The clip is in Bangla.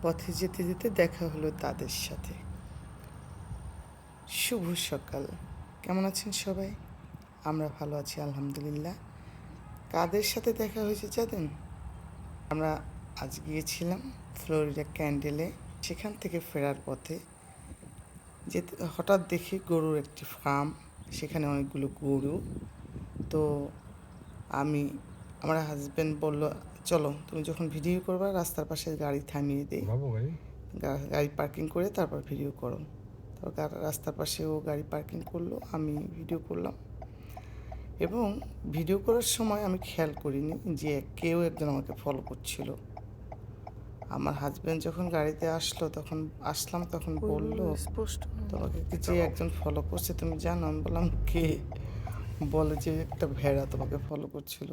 পথে যেতে যেতে দেখা হলো তাদের সাথে। শুভ সকাল, কেমন আছেন সবাই? আমরা ভালো আছি আলহামদুলিল্লাহ। কাদের সাথে দেখা হয়েছে জানেন? আমরা আজ গিয়েছিলাম ফ্লোরিডা ক্যান্ডেলে। সেখান থেকে ফেরার পথে যেতে হঠাৎ দেখি গরুর একটি ফার্ম, সেখানে অনেকগুলো গরু। তো আমার হাজব্যান্ড বলল, চলো তুমি যখন ভিডিও করবা রাস্তার পাশে গাড়ি থামিয়ে দিই, গাড়ি পার্কিং করে তারপর ভিডিও করো। তারপর রাস্তার পাশে ও গাড়ি পার্কিং করলো, আমি ভিডিও করলাম। এবং ভিডিও করার সময় আমি খেয়াল করিনি যে কেউ একজন আমাকে ফলো করছিল। আমার হাজব্যান্ড যখন গাড়িতে আসলাম তখন বলল, তোমাকে কি যে একজন ফলো করছে তুমি জানো? আমি বললাম কে? বলে যে একটা ভেড়া তোমাকে ফলো করছিল।